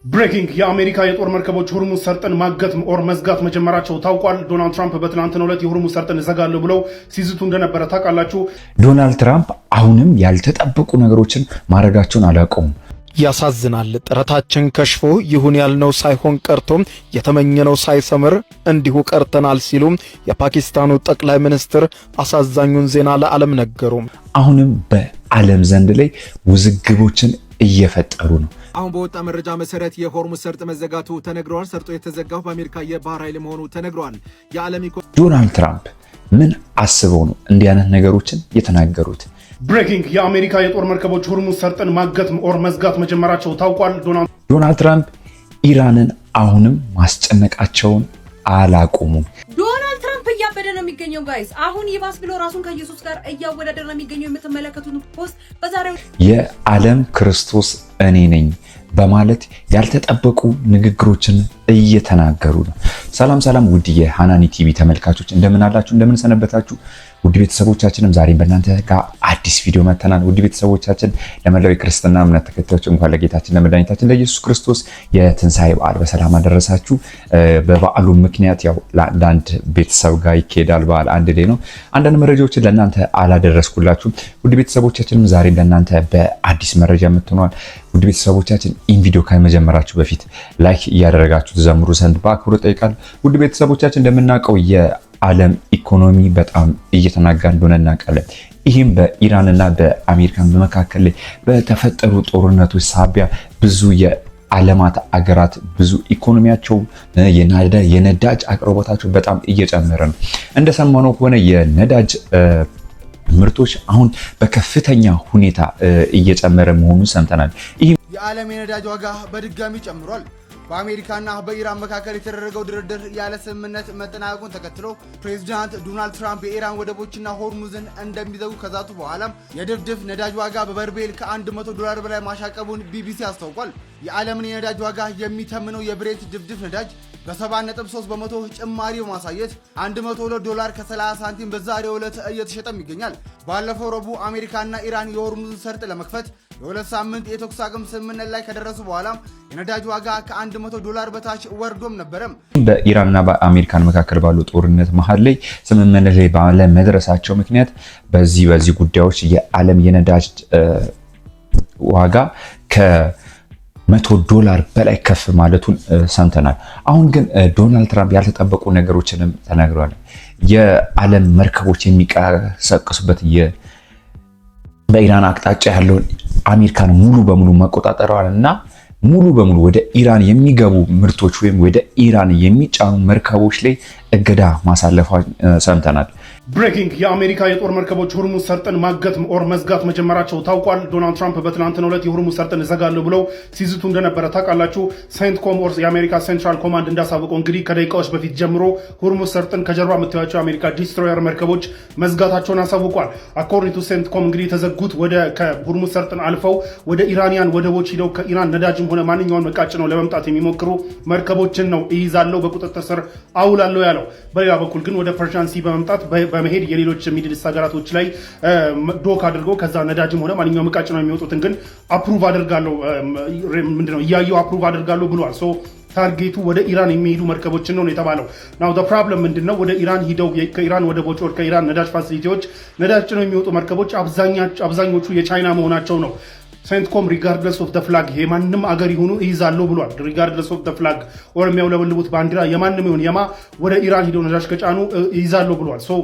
ብሬኪንግ የአሜሪካ የጦር መርከቦች ሆርሙዝ ሰርጥን ማገት ኦር መዝጋት መጀመራቸው ታውቋል። ዶናልድ ትራምፕ በትናንትናው ዕለት የሆርሙዝ ሰርጥን እዘጋለሁ ብለው ሲዝቱ እንደነበረ ታውቃላችሁ። ዶናልድ ትራምፕ አሁንም ያልተጠበቁ ነገሮችን ማድረጋቸውን አላቆሙም። ያሳዝናል። ጥረታችን ከሽፎ ይሁን ያልነው ሳይሆን ቀርቶ የተመኘነው ሳይሰምር እንዲሁ ቀርተናል ሲሉ የፓኪስታኑ ጠቅላይ ሚኒስትር አሳዛኙን ዜና ለዓለም ነገሩ። አሁንም በዓለም ዘንድ ላይ ውዝግቦችን እየፈጠሩ ነው። አሁን በወጣ መረጃ መሰረት የሆርሙዝ ሰርጥ መዘጋቱ ተነግሯል። ሰርጡ የተዘጋው በአሜሪካ የባህር ኃይል መሆኑ ተነግሯል። ዶናልድ ትራምፕ ምን አስበው ነው እንዲህ አይነት ነገሮችን የተናገሩት? ብሬኪንግ የአሜሪካ የጦር መርከቦች ሆርሙዝ ሰርጥን ማገት ኦር መዝጋት መጀመራቸው ታውቋል። ዶናልድ ትራምፕ ኢራንን አሁንም ማስጨነቃቸውን አላቆሙም። ዶናልድ ትራምፕ እያበደ ነው የሚገኘው ጋይስ። አሁን ይባስ ብሎ ራሱን ከኢየሱስ ጋር እያወዳደረ ነው የሚገኘው። የምትመለከቱት ፖስት በዛሬው የዓለም ክርስቶስ እኔ ነኝ በማለት ያልተጠበቁ ንግግሮችን እየተናገሩ ነው። ሰላም ውድ የሃናኒ ቲቪ ተመልካቾች እንደምን አላችሁ? እንደምን ሰነበታችሁ? ውድ ቤተሰቦቻችንም ዛሬም በእናንተ ጋር አዲስ ቪዲዮ መተናል። ውድ ቤተሰቦቻችን ለመላው ክርስትና እምነት ተከታዮች እንኳን ለጌታችን ለመድኃኒታችን ለኢየሱስ ክርስቶስ የትንሣኤ በዓል በሰላም አደረሳችሁ። በበዓሉ ምክንያት ያው ለአንዳንድ ቤተሰብ ጋር ይኬዳል በዓል አንድ ላይ ነው። አንዳንድ መረጃዎችን ለእናንተ አላደረስኩላችሁም። ውድ ቤተሰቦቻችንም ዛሬም ለእናንተ በአዲስ መረጃ መጥተናል። ውድ ቤተሰቦቻችን ይህን ቪዲዮ ከመጀመራችሁ በፊት ላይክ እያደረጋችሁ ተዘምሩ ዘንድ በአክብሮት ጠይቃለሁ። ውድ ቤተሰቦቻችን እንደምናውቀው የዓለም ኢኮኖሚ በጣም እየተናጋ እንደሆነ እናውቃለን። ይህም በኢራንና በአሜሪካን መካከል ላይ በተፈጠሩ ጦርነቶች ሳቢያ ብዙ የዓለማት አገራት ብዙ ኢኮኖሚያቸው የነዳጅ አቅርቦታቸው በጣም እየጨመረ ነው። እንደሰማነው ከሆነ የነዳጅ ምርቶች አሁን በከፍተኛ ሁኔታ እየጨመረ መሆኑን ሰምተናል። የዓለም የነዳጅ ዋጋ በድጋሚ ጨምሯል። በአሜሪካና በኢራን መካከል የተደረገው ድርድር ያለ ስምምነት መጠናቀቁን ተከትሎ ፕሬዚዳንት ዶናልድ ትራምፕ የኢራን ወደቦችና ሆርሙዝን እንደሚዘጉ ከዛቱ በኋላም የድፍድፍ ነዳጅ ዋጋ በበርሜል $100 በላይ ማሻቀቡን ቢቢሲ አስታውቋል። የዓለምን የነዳጅ ዋጋ የሚተምነው የብሬንት ድፍድፍ ነዳጅ በ7.3 በመቶ ጭማሪ በማሳየት $102 ከ30 ሳንቲም በዛሬው ዕለት እየተሸጠም ይገኛል። ባለፈው ረቡዕ አሜሪካና ኢራን የሆርሙዝን ሰርጥ ለመክፈት የሁለት ሳምንት የተኩስ አቁም ስምምነት ላይ ከደረሱ በኋላ የነዳጅ ዋጋ $100 በታች ወርዶም ነበረም። በኢራንና በአሜሪካን መካከል ባለው ጦርነት መሃል ላይ ስምምነት ላይ ባለመድረሳቸው ምክንያት በዚህ ጉዳዮች የዓለም የነዳጅ ዋጋ $100 በላይ ከፍ ማለቱን ሰምተናል። አሁን ግን ዶናልድ ትራምፕ ያልተጠበቁ ነገሮችንም ተናግረዋል። የዓለም መርከቦች የሚንቀሳቀሱበት በኢራን አቅጣጫ ያለውን አሜሪካን ሙሉ በሙሉ መቆጣጠሯል እና ሙሉ በሙሉ ወደ ኢራን የሚገቡ ምርቶች ወይም ወደ ኢራን የሚጫኑ መርከቦች ላይ እገዳ ማሳለፏን ሰምተናል። ብሬኪንግ የአሜሪካ የጦር መርከቦች ሆርሙዝ ሰርጥን ማገት ኦር መዝጋት መጀመራቸው ታውቋል። ዶናልድ ትራምፕ በትናንትናው ዕለት የሆርሙዝ ሰርጥን እዘጋለሁ ብለው ሲዝቱ እንደነበረ ታውቃላችሁ። ሴንትኮም ኦር የአሜሪካ ሴንትራል ኮማንድ እንዳሳወቀው እንግዲህ ከደቂቃዎች በፊት ጀምሮ ሆርሙዝ ሰርጥን ከጀርባ የምታዩቸው የአሜሪካ ዲስትሮየር መርከቦች መዝጋታቸውን አሳውቋል። አኮርዲንግ ቱ ሴንትኮም እንግዲህ የተዘጉት ከሆርሙዝ ሰርጥን አልፈው ወደ ኢራኒያን ወደቦች ሂደው ከኢራን ነዳጅም ሆነ ማንኛውን መቃጭ ነው ለመምጣት የሚሞክሩ መርከቦችን ነው እይዛለሁ በቁጥጥር ስር አውላለሁ ያለው። በሌላ በኩል ግን ወደ ፐርሺያን ሲ በመምጣት በመሄድ የሌሎች ሚድል ኢስት ሀገራቶች ላይ ዶክ አድርገው ከዛ ነዳጅም ሆነ ማንኛውም ዕቃጭ ነው የሚወጡትን ግን አፕሩቭ አድርጋለሁ ምንድነው እያየው አፕሩቭ አድርጋለሁ ብሏል። ሶ ታርጌቱ ወደ ኢራን የሚሄዱ መርከቦችን ነው የተባለው። ናው ዘ ፕሮብለም ምንድነው? ወደ ኢራን ሂደው ከኢራን ወደቦች ወር ከኢራን ነዳጅ ፋሲሊቲዎች ነዳጅ ነው የሚወጡ መርከቦች አብዛኞቹ የቻይና መሆናቸው ነው። ሴንትኮም ሪጋርድለስ ኦፍ ደ ፍላግ የማንም አገር ይሁኑ ይይዛሉ ብሏል። ሪጋርድለስ ኦፍ ደ ፍላግ ኦር የሚያውለበልቡት ባንዲራ የማንም ይሁን የማ ወደ ኢራን ሂደው ነዳጅ ከጫኑ ይይዛሉ ብሏል። ሶ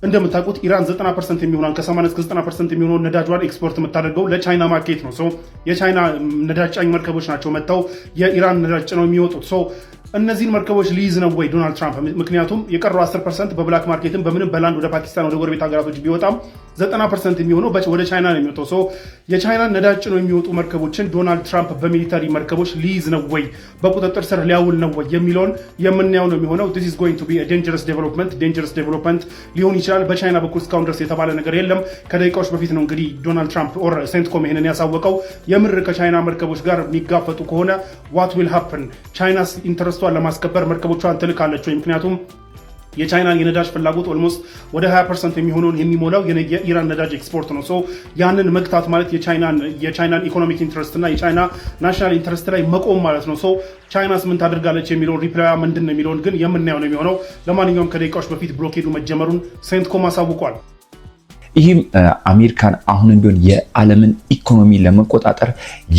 እንደምታውቁት ኢራን 90% የሚሆነው ከ80 እስከ 90% የሚሆነው ነዳጇን ኤክስፖርት የምታደርገው ለቻይና ማርኬት ነው። ሶ የቻይና ነዳጅ ጫኝ መርከቦች ናቸው መጥተው የኢራን ነዳጅ ጭነው የሚወጡት። ሶ እነዚህን መርከቦች ሊይዝ ነው ወይ ዶናልድ ትራምፕ? ምክንያቱም የቀረው 10% በብላክ ማርኬትም በምንም በላንድ ወደ ፓኪስታን ወደ ጎረቤት ሀገራቶች ቢወጣም 90% የሚሆነው ወደ ቻይና ነው የሚወጣው። ሶ የቻይናን ነዳጅ ጭነው የሚወጡ መርከቦችን ዶናልድ ትራምፕ በሚሊተሪ መርከቦች ሊይዝ ነው ወይ በቁጥጥር ስር ሊያውል ነው ወይ የሚለውን የምናየው ነው የሚሆነው። this is going to be a dangerous development ሊሆን ይችላል። በቻይና በኩል እስካሁን ድረስ የተባለ ነገር የለም። ከደቂቃዎች በፊት ነው እንግዲህ ዶናልድ ትራምፕ ኦር ሴንትኮም ይሄንን ያሳወቀው። የምር ከቻይና መርከቦች ጋር የሚጋፈጡ ከሆነ what will happen ቻይናስ ኢንተረስቷን ለማስከበር መርከቦቿን ትልካለች ወይ? ምክንያቱም የቻይናን የነዳጅ ፍላጎት ኦልሞስት ወደ 20% የሚሆነውን የሚሞላው የኢራን ነዳጅ ኤክስፖርት ነው። ሶ ያንን መግታት ማለት የቻይናን ኢኮኖሚክ ኢንትረስት እና የቻይና ናሽናል ኢንትረስት ላይ መቆም ማለት ነው። ሶ ቻይናስ ምን ታደርጋለች የሚለውን ሪፕላይ ምንድን ነው የሚለውን ግን የምናየው ነው የሚሆነው። ለማንኛውም ከደቂቃዎች በፊት ብሎኬዱ መጀመሩን ሴንትኮም አሳውቋል። ይህም አሜሪካን አሁንም ቢሆን የዓለምን ኢኮኖሚ ለመቆጣጠር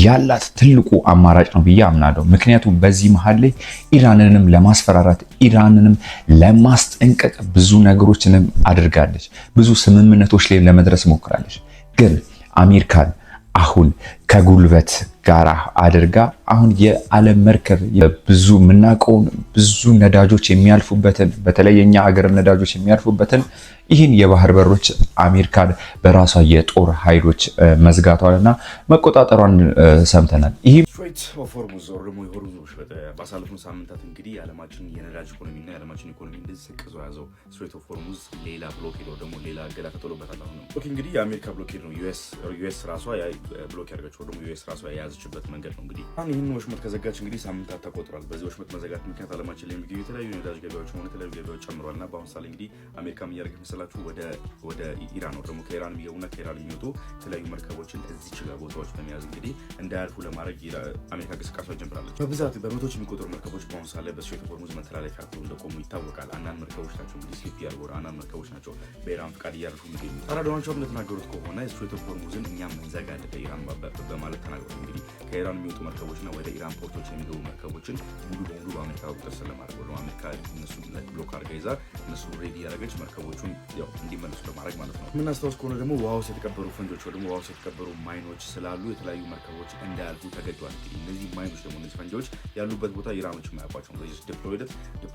ያላት ትልቁ አማራጭ ነው ብዬ አምናለሁ። ምክንያቱም በዚህ መሃል ላይ ኢራንንም ለማስፈራራት ኢራንንም ለማስጠንቀቅ ብዙ ነገሮችንም አድርጋለች። ብዙ ስምምነቶች ላይ ለመድረስ ሞክራለች። ግን አሜሪካን አሁን ከጉልበት ጋር አድርጋ አሁን የዓለም መርከብ ብዙ የምናውቀውን ብዙ ነዳጆች የሚያልፉበትን በተለይ የኛ ሀገር ነዳጆች የሚያልፉበትን ይህን የባህር በሮች አሜሪካን በራሷ የጦር ኃይሎች መዝጋቷንና መቆጣጠሯን ሰምተናል። ይህ ስትሬት ኦፍ ሆርሙዝ ደግሞ የሆርሙዝ ባሳለፉት ሳምንታት እንግዲህ የዓለማችን የነዳጅ ኢኮኖሚና የዓለማችን ኢኮኖሚ እንደዚህ ሰቅዞ ያዘው ስትሬት ኦፍ ሆርሙዝ ሌላ ብሎኬድ ደግሞ ሌላ እገዳ ተጥሎበታል። አሁን ኦኬ እንግዲህ የአሜሪካ ብሎኬድ ነው ዩኤስ ራሷ ብሎክ ያደረገችው ደግሞ ዩኤስ ራሷ የያዘችበት መንገድ ነው። እንግዲህ አሁን ይህን ወሽመጥ ከዘጋች እንግዲህ ሳምንታት ተቆጥሯል። በዚህ ወሽመጥ መዘጋት ምክንያት ዓለማችን ላይ የሚገኙ የተለያዩ ነዳጅ ገበያዎች ሆነ የተለያዩ ገበያዎች ጨምሯልና በአሁኑ ሰዓት እንግዲህ አሜሪካም እያደረገች መሰላችሁ ወደ ኢራን ነው ደግሞ ከኢራን የሚገቡና ከኢራን የሚወጡ የተለያዩ መርከቦችን እዚች ጋር ቦታዎች በመያዝ እንግዲህ እንዳያልፉ ለማድረግ አሜሪካ እንቅስቃሴ ጀምራለች። በብዛት በመቶዎች የሚቆጠሩ መርከቦች በአሁኑ ሰዓት ላይ በስትሬት ኦፍ ሆርሙዝ መተላለፊያ አጥተው እንደቆሙ ይታወቃል። አንዳንድ መርከቦች ናቸው እንግዲህ ስሊፕ ያደርጉ አንዳንድ መርከቦች ናቸው በኢራን ፍቃድ እያለፉ የሚገኙ። ታዲያ ዶናልድ ትራምፕ እንደተናገሩት ከሆነ ስትሬት ኦፍ ሆርሙዝን እኛም እንዘጋለን ከኢራን በማለት ተናግረዋል። እንግዲህ ከኢራን የሚወጡ መርከቦችና ወደ ኢራን ፖርቶች የሚገቡ መርከቦችን ሙሉ በሙሉ በአሜሪካ ቁጥጥር ስር ለማድረግ ነው። አሜሪካ እነሱ ብሎክ አድርጋ ይዛ እነሱ ሬዲ ያደረገች መርከቦቹን ያው እንዲመለሱ ለማድረግ ማለት ነው። የምናስታውስ ከሆነ ደግሞ ውሃ ውስጥ የተቀበሩ ፈንጆች ወይ ደግሞ ውሃ ውስጥ የተቀበሩ ማይኖች ስላሉ የተለያዩ መርከቦች እንዳያልፉ ተገዷል። እንግዲህ እነዚህ ማይኖች ደግሞ እነዚህ ፈንጆች ያሉበት ቦታ ኢራኖች የማያውቋቸው ነው። ለዚህ ዲፕሎይ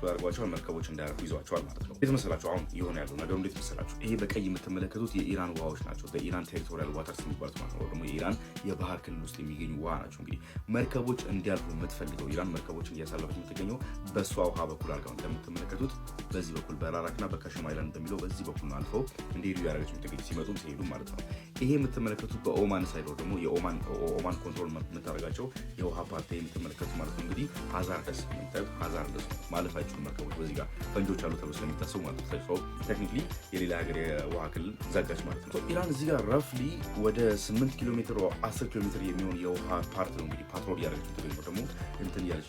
አድርጓቸዋል፣ መርከቦች እንዳያልፉ ይዟቸዋል ማለት ነው። እንዴት መሰላችሁ አሁን የሆነ ያለው ነገሩ እንዴት መሰላችሁ? ይሄ በቀይ የምትመለከቱት የኢራን ውሃዎች ናቸው። በኢራን ቴሪቶሪያል ዋተርስ የሚባሉት ማለት ነው። ደግሞ የኢራን የባህር ክልል ውስጥ የሚገኙ ውሃ ናቸው። እንግዲህ መርከቦች እንዲያልፉ የምትፈልገው ኢራን መርከቦችን እያሳለፈች የምትገኘው በእሷ ውሃ በኩል አድርገው እንደምትመለከቱት በዚህ በኩል በራራክና በካሽም አይላንድ በሚለው በዚህ በኩል ነው አልፈው እንዲሄዱ ያደረገች የምትገኙ ሲመጡም ሲሄዱ ማለት ነው። ይሄ የምትመለከቱት በኦማን ሳይድ ደግሞ የኦማን ኮንትሮል የምታደርጋቸው የውሃ ፓርቲ የምትመለከቱት ማለት ነው። እንግዲህ ሃዛርደስ ማለፍ አይችሉም መርከቦች በዚህ ጋር ፈንጆች አሉ ተብሎ ስለሚታሰቡ ማለት ነው። ቴክኒክሊ የሌላ ሀገር የውሃ ክልል ዘጋች ማለት ነው። ኢራን እዚህ ጋር ረፍሊ ወደ 8 ኪሎ ሜትር 10 ኪሎ ሜትር የሚሆን የውሃ ፓርት ነው እንግዲህ ፓትሮል ያደረገች የምትገኘው ደግሞ እንትን እያለች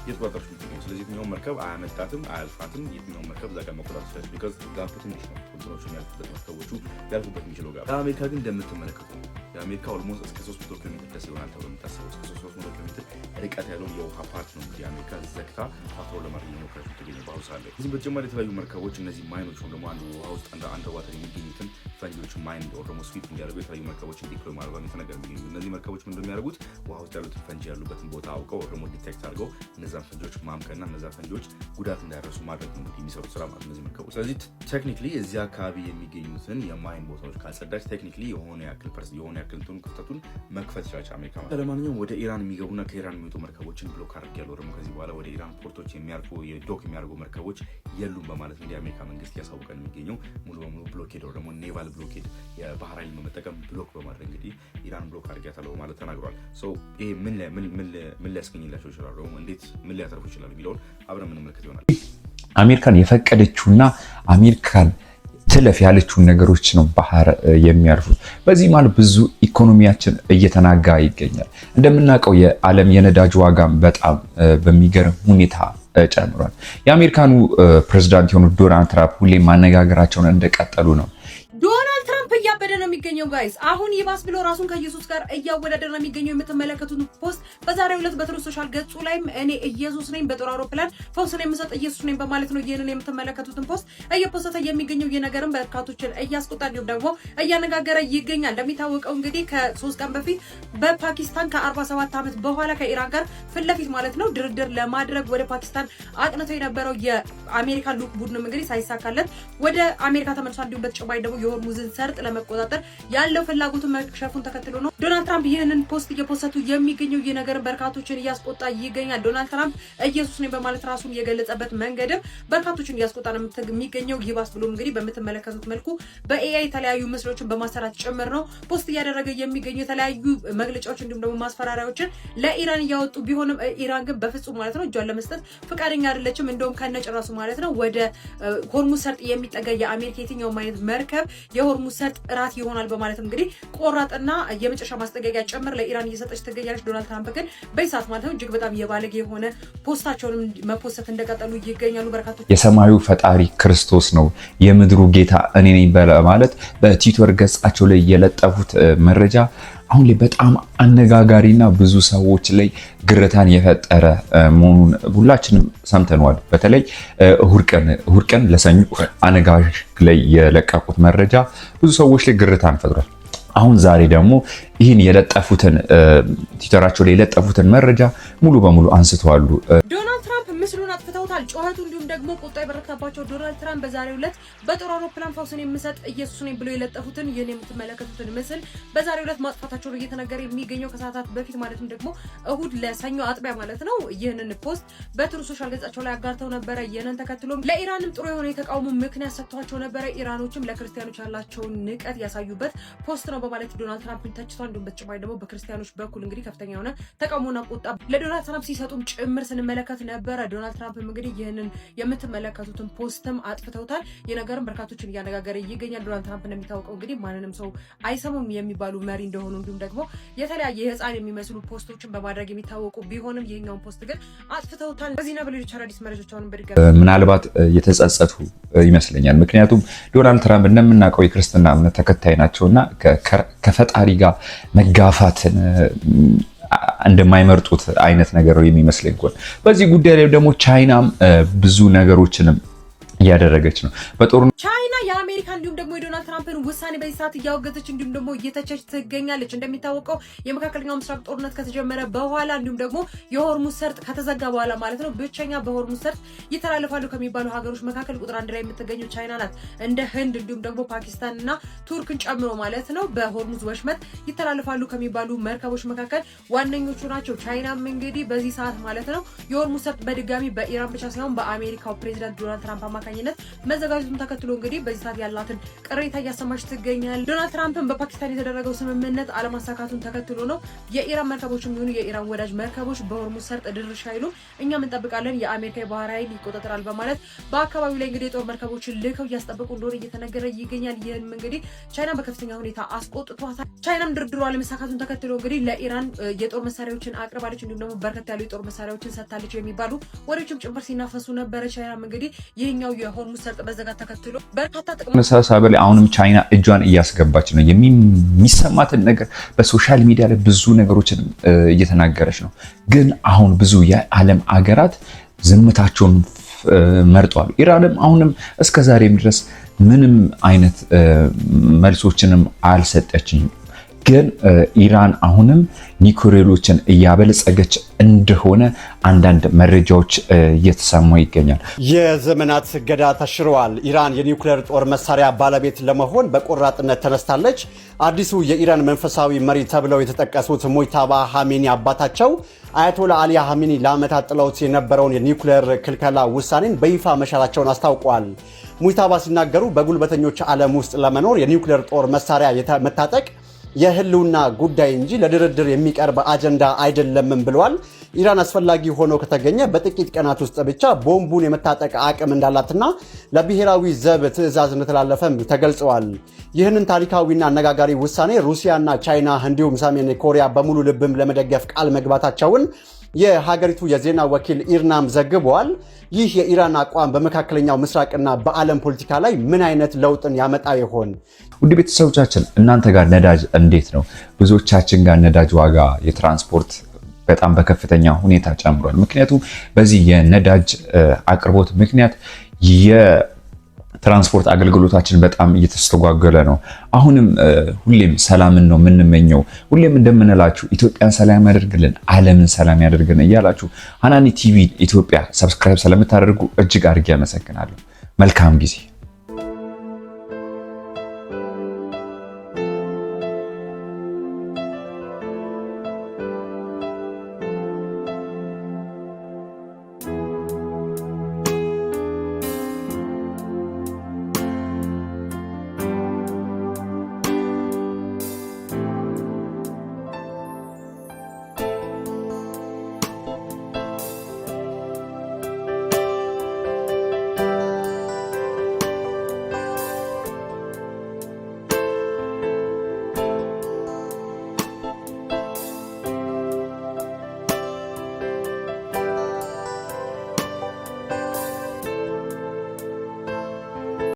የተቆጣጠረች የምትገኘው። ስለዚህ የትኛውን መርከብ አያመልጣትም አያልፋትም። የትኛውን መርከብ እዛ ጋር መቆጣጠር ትችላለች። ቢካዝ ጋፑ ትንሽ ነው። ኮንትሮሎቹ የሚያልፉበት መርከቦቹ ያልፉበት የሚችለው ጋር አሜሪካ ግን እንደምትመለከቱ የአሜሪካ ኦልሞስት እስከ 300 ኪሎ ሜትር ደስ ይሆናል ተብሎ የሚታሰበው እስከ 300 ኪሎ ሜትር ርቀት ያለውን የውሃ ፓርት ነው እንግዲህ አሜሪካ ዘግታ ፓትሮል ለማድረግ የሞከረች የምትገኘው በአሁኑ ሰዓት ላይ። ከዚህም በተጨማሪ የተለያዩ መርከቦች እነዚህ ማይኖች ደግሞ አንዱ ውሃ ውስጥ አንደር ዋተር የሚገኙትን ፈንጆች ማይን ደግሞ ስዊፕ እንዲያደርጉ የተለያዩ መርከቦችን ዲፕሎይ ማድረግ የተነገር የሚገኙ እነዚህ መርከቦች ምን እንደሚያደርጉት ውሃ ውስጥ ያሉትን ፈንጂ ያሉበትን ቦታ አውቀው ደግሞ ዲቴክት አድርገው እነዛን ፈንጆች ማምከና እነዛን ፈንጆች ጉዳት እንዳያደርሱ ማድረግ ነው እንግዲህ የሚሰሩት ስራ ማለት እነዚህ መርከቦች። ስለዚህ ቴክኒክሊ እዚህ አካባቢ የሚገኙትን የማይን ቦታዎች ካጸዳች ቴክኒክሊ የሆነ ያክል ክፍተቱን መክፈት ይችላል አሜሪካ ማለት። ለማንኛውም ወደ ኢራን የሚገቡና ከኢራን የሚወጡ መርከቦችን ብሎክ አድርጌያለሁ ደግሞ ከዚህ በኋላ ወደ ኢራን ፖርቶች የሚያርፉ የዶክ የሚያደርጉ መርከቦች የሉም በማለት እንግዲህ የአሜሪካ መንግስት እያሳወቀ ነው የሚገኘው። ሙሉ በሙሉ ብሎኬድ ደግሞ ኔቫል ብሎኬድ የባህር ኃይል በመጠቀም ብሎክ በማድረግ እንግዲህ ኢራን ብሎክ አድርጌያታለሁ ማለት ተናግሯል። ይሄ ምን ሊያስገኝላቸው ይችላል ደግሞ እንዴት ምን ሊያተርፉ ይችላል የሚለውን አብረን የምንመለከት ይሆናል። አሜሪካን የፈቀደችውና አሜሪካን ትለፍ ያለችውን ነገሮች ነው ባህር የሚያርፉት። በዚህ ማለት ብዙ ኢኮኖሚያችን እየተናጋ ይገኛል። እንደምናውቀው የዓለም የነዳጅ ዋጋም በጣም በሚገርም ሁኔታ ጨምሯል። የአሜሪካኑ ፕሬዝዳንት የሆኑት ዶናልድ ትራምፕ ሁሌ ማነጋገራቸውን እንደቀጠሉ ነው። ዶናልድ ትራምፕ እያበደ ነው የሚገኘው ጋይስ። አሁን ይባስ ብሎ ራሱን ከኢየሱስ ጋር እያወዳደረ ነው የሚገኘው። የምትመለከቱት ፖስት በዛሬው ዕለት በትሩ ሶሻል ገጹ ላይም እኔ ኢየሱስ ነኝ በጦር አውሮፕላን ፈውስን የምሰጥ ኢየሱስ ነኝ በማለት ነው ይህንን የምትመለከቱትን ፖስት እየፖስተ የሚገኘው። የነገርም በርካቶችን እያስቆጣ እንዲሁም ደግሞ እያነጋገረ ይገኛል። እንደሚታወቀው እንግዲህ ከ3 ቀን በፊት በፓኪስታን ከ47 ዓመት በኋላ ከኢራን ጋር ፊት ለፊት ማለት ነው ድርድር ለማድረግ ወደ ፓኪስታን አቅንተው የነበረው የአሜሪካ ልዑክ ቡድንም እንግዲህ ሳይሳካለት ወደ አሜሪካ ተመልሷል። እንዲሁም በተጨማሪ ደግሞ የሆርሙዝን ሰርጥ ለመቆጣጠር ያለው ፍላጎቱን መክሸፉን ተከትሎ ነው ዶናልድ ትራምፕ ይህንን ፖስት እየፖስቱ የሚገኘው። ይህ ነገር በርካቶችን እያስቆጣ ይገኛል። ዶናልድ ትራምፕ ኢየሱስ ነኝ በማለት ራሱን የገለጸበት መንገድም በርካቶችን እያስቆጣ ነው የሚገኘው። ይባስ ብሎ እንግዲህ በምትመለከቱት መልኩ በኤአይ የተለያዩ ምስሎችን በማሰራት ጭምር ነው ፖስት እያደረገ የሚገኘው። የተለያዩ መግለጫዎች እንዲሁም ደግሞ ማስፈራሪያዎችን ለኢራን እያወጡ ቢሆንም ኢራን ግን በፍጹም ማለት ነው እጇን ለመስጠት ፈቃደኛ አይደለችም። እንደውም ከነጭራሱ ማለት ነው ወደ ሆርሙዝ ሰርጥ የሚጠጋ የአሜሪካ የትኛውም አይነት መርከብ የሆርሙዝ ሰርጥ እራት ይሆናል በማለት እንግዲህ ቆራጥና የመጨረሻ ማስጠንቀቂያ ጭምር ለኢራን እየሰጠች ትገኛለች። ዶናልድ ትራምፕ ግን በይሳት ማለት ነው እጅግ በጣም የባለጌ የሆነ ፖስታቸውንም መፖሰት እንደቀጠሉ ይገኛሉ። በርካቶች የሰማዩ ፈጣሪ ክርስቶስ ነው የምድሩ ጌታ እኔ ነኝ በማለት በትዊተር ገጻቸው ላይ የለጠፉት መረጃ አሁን ላይ በጣም አነጋጋሪና ብዙ ሰዎች ላይ ግርታን የፈጠረ መሆኑን ሁላችንም ሰምተናል። በተለይ እሁድ ቀን ለሰኞ አነጋጋሪ ላይ የለቀቁት መረጃ ብዙ ሰዎች ላይ ግርታን ፈጥሯል። አሁን ዛሬ ደግሞ ይህን የለጠፉትን ትዊተራቸው ላይ የለጠፉትን መረጃ ሙሉ በሙሉ አንስተዋል። ዶናልድ ትራምፕ ምስሉን አጥፍተውታል። ጩኸቱ እንዲሁም ደግሞ ቁጣ የበረታባቸው ዶናልድ ትራምፕ በዛሬው ዕለት በጦር አውሮፕላን ፈውስን የምሰጥ ኢየሱስ ነኝ ብሎ የለጠፉትን ይህን የምትመለከቱትን ምስል በዛሬው ዕለት ማጥፋታቸው እየተነገረ የሚገኘው ከሰዓታት በፊት ማለትም ደግሞ እሁድ ለሰኞ አጥቢያ ማለት ነው። ይህንን ፖስት በትሩ ሶሻል ገጻቸው ላይ አጋርተው ነበረ። ይህንን ተከትሎም ለኢራንም ጥሩ የሆነ የተቃውሞ ምክንያት ሰጥቷቸው ነበረ። ኢራኖችም ለክርስቲያኖች ያላቸውን ንቀት ያሳዩበት ፖስት ነው በማለት ዶናልድ ትራምፕን ተችቷል። እንዲሁም በተጨማሪ ደግሞ በክርስቲያኖች በኩል እንግዲህ ከፍተኛ የሆነ ተቃውሞና ቁጣ ለዶናልድ ትራምፕ ሲሰጡም ጭምር ስንመለከት ነበረ። ዶናልድ ትራምፕም እንግዲህ ይህንን የምትመለከቱትን ፖስትም አጥፍተውታል። የነገርም በርካቶችን እያነጋገረ ይገኛል። ዶናልድ ትራምፕ እንደሚታወቀው እንግዲህ ማንንም ሰው አይሰሙም የሚባሉ መሪ እንደሆኑ እንዲሁም ደግሞ የተለያየ የህፃን የሚመስሉ ፖስቶችን በማድረግ የሚታወቁ ቢሆንም ይህኛውን ፖስት ግን አጥፍተውታል። በዚህና በሌሎች አዳዲስ መረጃዎች አሁንም በድጋሚ ምናልባት የተጸጸቱ ይመስለኛል። ምክንያቱም ዶናልድ ትራምፕ እንደምናውቀው የክርስትና እምነት ተከታይ ናቸውና ከፈጣሪ ጋር መጋፋትን እንደማይመርጡት አይነት ነገር የሚመስለኝ ጎን። በዚህ ጉዳይ ላይ ደግሞ ቻይናም ብዙ ነገሮችንም እያደረገች ነው። በጦርነቱ ቻይና የአሜሪካ እንዲሁም ደግሞ የዶናልድ ትራምፕን ውሳኔ በዚህ ሰዓት እያወገዘች እንዲሁም ደግሞ እየተቸች ትገኛለች። እንደሚታወቀው የመካከለኛው ምስራቅ ጦርነት ከተጀመረ በኋላ እንዲሁም ደግሞ የሆርሙዝ ሰርጥ ከተዘጋ በኋላ ማለት ነው ብቸኛ በሆርሙዝ ሰርጥ ይተላለፋሉ ከሚባሉ ሀገሮች መካከል ቁጥር 1 ላይ የምትገኘው ቻይና ናት። እንደ ህንድ እንዲሁም ደግሞ ፓኪስታን እና ቱርክን ጨምሮ ማለት ነው በሆርሙዝ ወሽመጥ ይተላለፋሉ ከሚባሉ መርከቦች መካከል ዋነኞቹ ናቸው። ቻይናም እንግዲህ በዚህ ሰዓት ማለት ነው የሆርሙዝ ሰርጥ በድጋሚ በኢራን ብቻ ሳይሆን በአሜሪካው ፕሬዚዳንት ዶናልድ ትራምፕ አማካኝነት መዘጋጀቱን ተከትሎ እንግዲህ በዚህ ሰዓት ያላትን ቅሬታ እያሰማች ትገኛለች። ዶናልድ ትራምፕን በፓኪስታን የተደረገው ስምምነት አለማሳካቱን ተከትሎ ነው የኢራን መርከቦችም ይሁኑ የኢራን ወዳጅ መርከቦች በሆርሙዝ ሰርጥ ድርሻ ይሉ እኛም እንጠብቃለን የአሜሪካ የባህር ኃይል ይቆጣጠራል በማለት በአካባቢው ላይ እንግዲህ የጦር መርከቦችን ልከው እያስጠበቁ እንደሆነ እየተነገረ ይገኛል። ይህም እንግዲህ ቻይና በከፍተኛ ሁኔታ አስቆጥቷታል። ቻይናም ድርድሩ አለመሳካቱን ተከትሎ እንግዲህ ለኢራን የጦር መሳሪያዎችን አቅርባለች፣ እንዲሁም ደግሞ በርከት ያሉ የጦር መሳሪያዎችን ሰጥታለች የሚባሉ ወሬዎችም ጭምር ሲናፈሱ ነበረ። ቻይናም እንግዲህ ይህኛው የሆርሙዝ ሰርጥ መዘጋት ተከትሎ በርካታ መሳሳብ ላይ አሁንም ቻይና እጇን እያስገባች ነው። የሚሰማትን ነገር በሶሻል ሚዲያ ላይ ብዙ ነገሮችን እየተናገረች ነው። ግን አሁን ብዙ የዓለም አገራት ዝምታቸውን መርጧል። ኢራንም አሁንም እስከዛሬም ድረስ ምንም አይነት መልሶችንም አልሰጠችኝም። ግን ኢራን አሁንም ኒውክሌሮችን እያበለጸገች እንደሆነ አንዳንድ መረጃዎች እየተሰሙ ይገኛል። የዘመናት እገዳ ተሽሯል። ኢራን የኒውክሌር ጦር መሳሪያ ባለቤት ለመሆን በቆራጥነት ተነስታለች። አዲሱ የኢራን መንፈሳዊ መሪ ተብለው የተጠቀሱት ሙጅተባ ኻሜኒ አባታቸው አያቶላ አሊ ኻሜኒ ለዓመታት ጥለውት የነበረውን የኒውክሌር ክልከላ ውሳኔን በይፋ መሻራቸውን አስታውቋል። ሙጅተባ ሲናገሩ በጉልበተኞች ዓለም ውስጥ ለመኖር የኒውክሌር ጦር መሳሪያ መታጠቅ የህልውና ጉዳይ እንጂ ለድርድር የሚቀርብ አጀንዳ አይደለምም ብለዋል። ኢራን አስፈላጊ ሆኖ ከተገኘ በጥቂት ቀናት ውስጥ ብቻ ቦምቡን የመታጠቅ አቅም እንዳላትና ለብሔራዊ ዘብ ትዕዛዝ እንደተላለፈም ተገልጸዋል። ይህንን ታሪካዊና አነጋጋሪ ውሳኔ ሩሲያና ቻይና እንዲሁም ሰሜን ኮሪያ በሙሉ ልብም ለመደገፍ ቃል መግባታቸውን የሀገሪቱ የዜና ወኪል ኢርናም ዘግቧል። ይህ የኢራን አቋም በመካከለኛው ምስራቅና በዓለም ፖለቲካ ላይ ምን አይነት ለውጥን ያመጣ ይሆን? ውድ ቤተሰቦቻችን እናንተ ጋር ነዳጅ እንዴት ነው? ብዙዎቻችን ጋር ነዳጅ ዋጋ የትራንስፖርት በጣም በከፍተኛ ሁኔታ ጨምሯል። ምክንያቱም በዚህ የነዳጅ አቅርቦት ምክንያት የትራንስፖርት አገልግሎታችን በጣም እየተስተጓገለ ነው። አሁንም ሁሌም ሰላምን ነው የምንመኘው። ሁሌም እንደምንላችሁ ኢትዮጵያን ሰላም ያደርግልን፣ ዓለምን ሰላም ያደርግልን እያላችሁ ሃናኒ ቲቪ ኢትዮጵያ ሰብስክራይብ ስለምታደርጉ እጅግ አድርጌ አመሰግናለሁ። መልካም ጊዜ